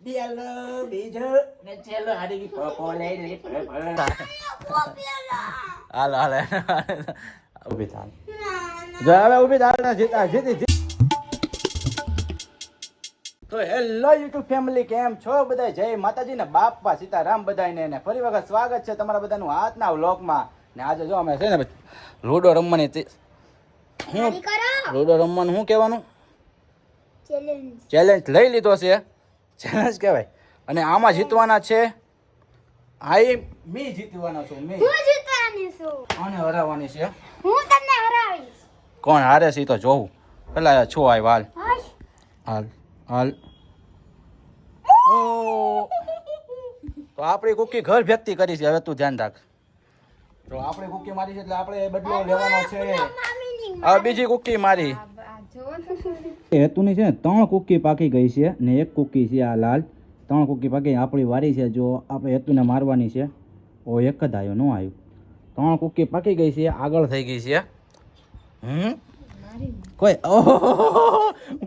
Diallo, બીજો ને છેલ્લો હાડી પોપો લઈ લે હાલ હાલ ઊભી થાલ જો હવે ઊભી થાલ ને જીતી તો હેલો યુટ્યુબ ફેમિલી કેમ છો બધા જય માતાજી ને બાપા સીતારામ બધાને ને ફરી વખત સ્વાગત છે તમારા બધાનું આજના વ્લોગમાં ને આજે જો અમે છે ને લૂડો રમવાની હું લૂડો રમવાનું શું કહેવાનું ચેલેન્જ લઈ લીધો છે ચેલેન્જ કહેવાય અને આમાં જીતવાના છે મી જીતવાનો છું મી હું જીતવાની છું કોને હરાવવાની છે હું તમને હરાવીશ કોણ હારે છે તો જોઉં પેલા છો આય હાલ હાલ હાલ ઓ તો આપણી કુકી ઘર ભેગતી કરી છે હવે તું ધ્યાન રાખ તો આપણે કુકી મારી છે એટલે આપણે બદલો લેવાનો છે હવે બીજી કુકી મારી હેતુની છે ને 3 કુકી પાકી ગઈ છે ને 1 કુકી છે આ લાલ 3 કુકી પાકી આપણી વારી છે જો આપણે હેતુને મારવાની છે ઓ એક જ આવ્યો ન આવ્યું 3 કુકી પાકી ગઈ છે આગળ થઈ ગઈ છે કોઈ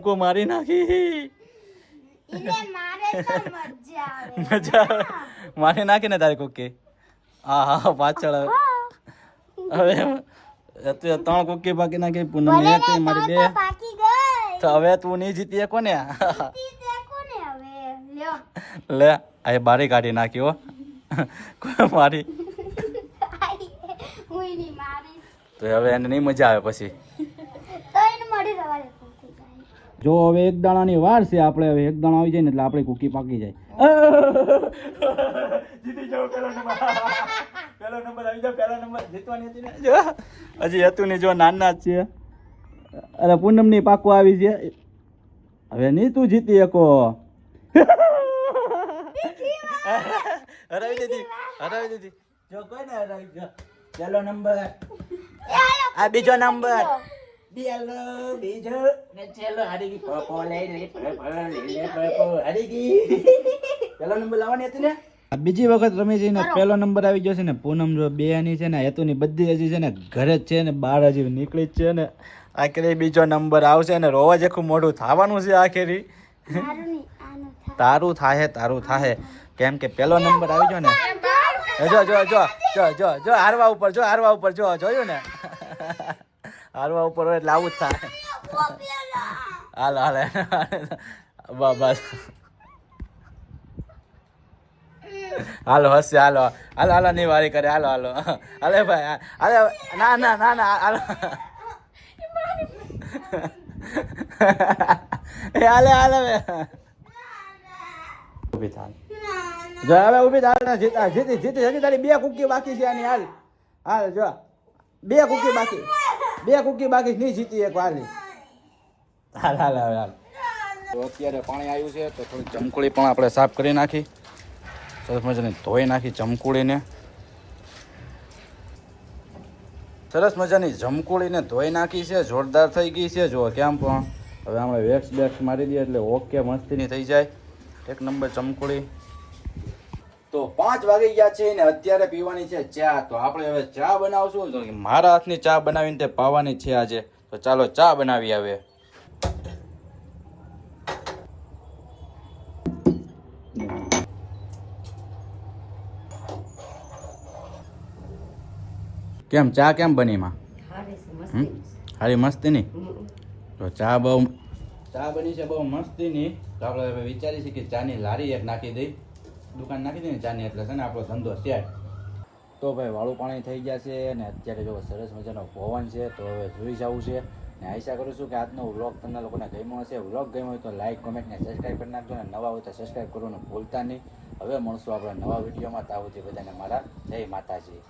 કો મારી નાખી મજા મારી નાખી ને તારી કુકી હા પાછળ હવે તું 3 કુકી પાકી નાખી પૂનમ એક મારી બે તો હવે તું નહીં જીતી કોને લે આ બારી કાઢી નાખ્યો મારી તો હવે એને નહીં મજા આવે પછી જો હવે એક દાણાની વાર છે આપણે હવે એક દાણો આવી જાય ને એટલે આપણી કુકી પાકી જાય જીતી જાવ પેલો નંબર આવી જાવ પેલો નંબર જીતવાની હતી ને જો હજી હતું ને જો નાના જ છે અરે પૂનમ ની પાકો આવી છે હવે નહીં તું જીતી શકો હરાવી દીધી જો કોઈ ને હરાવી ગયો પેલો નંબર આ બીજો નંબર diallo બીજો ને છેલ્લો હાડી ગઈ પોપો લઈ લે હાડી ગઈ પેલો નંબર લાવવાની હતી ને બીજી વખત રમી છે ને પેલો નંબર આવી ગયો છે ને પૂનમ જો બે ની છે ને હેતુની બધી હજી છે ને ઘરે જ છે ને બહાર હજી નીકળી જ છે ને આખરી બીજો નંબર આવશે ને રોવા જેખું મોઢું થવાનું છે આખરી તારું થાહે કેમ કે પેલો નંબર આવી ગયો ને જો જો જો જો જો જો હારવા ઉપર જો જોયું ને હારવા ઉપર હોય એટલે આવું જ થાય હાલ હાલ બસ હાલો હશે હાલો નહીં વારી કરે હાલો હાલે ભાઈ હાલે ના હાલો હાલે ઊભી થાલ જો હવે ઊભી થાલ ને જીતી હજી તારી 2 કુકી બાકી છે આની હાલ જો 2 કુકી બાકી નહીં જીતી એક વાલી હાલ તો અત્યારે પાણી આવ્યું છે તો થોડી ચમકુડી પણ આપણે સાફ કરી નાખી સરસ મજાની ધોઈ નાખી ચમકુડીને સરસ મજાની જમકુડીને ધોઈ નાખી છે જોરદાર થઈ ગઈ છે જો કેમ પણ હવે આપણે વેક્સ મારી દઈએ એટલે ઓકે મસ્તીની થઈ જાય એક નંબર ચમકુડી તો 5 વાગી ગયા છે ને અત્યારે પીવાની છે ચા તો આપણે હવે ચા બનાવશું તો મારા હાથની ચા બનાવીને તે પાવાની છે આજે તો ચાલો ચા બનાવી આવે કેમ ચા કેમ બની માં હારી મસ્તીની તો ચા બની છે બહુ મસ્તીની તો આપણે હવે વિચારી છે કે ચાની લારી એક નાખી દઈ દુકાન નાખી દઈએ ને ચાની એટલે છે ને આપણો ધંધો સેટ તો ભાઈ વાળું પાણી થઈ ગયા છે ને અત્યારે જો સરસ મજાનો પવન છે તો હવે જોઈ જવું છે ને આશા કરું છું કે આજનો વ્લોગ તમને લોકોને ગમ્યો હશે વ્લોગ ગમ્યો હોય તો લાઈક કમેન્ટ ને સબસ્ક્રાઈબ કરી નાખજો ને નવા હોય તો સબસ્ક્રાઈબ કરવાનું ભૂલતા નહીં હવે મળશું આપણે નવા વિડીયોમાં ત્યાં સુધી બધાને મારા જય માતાજી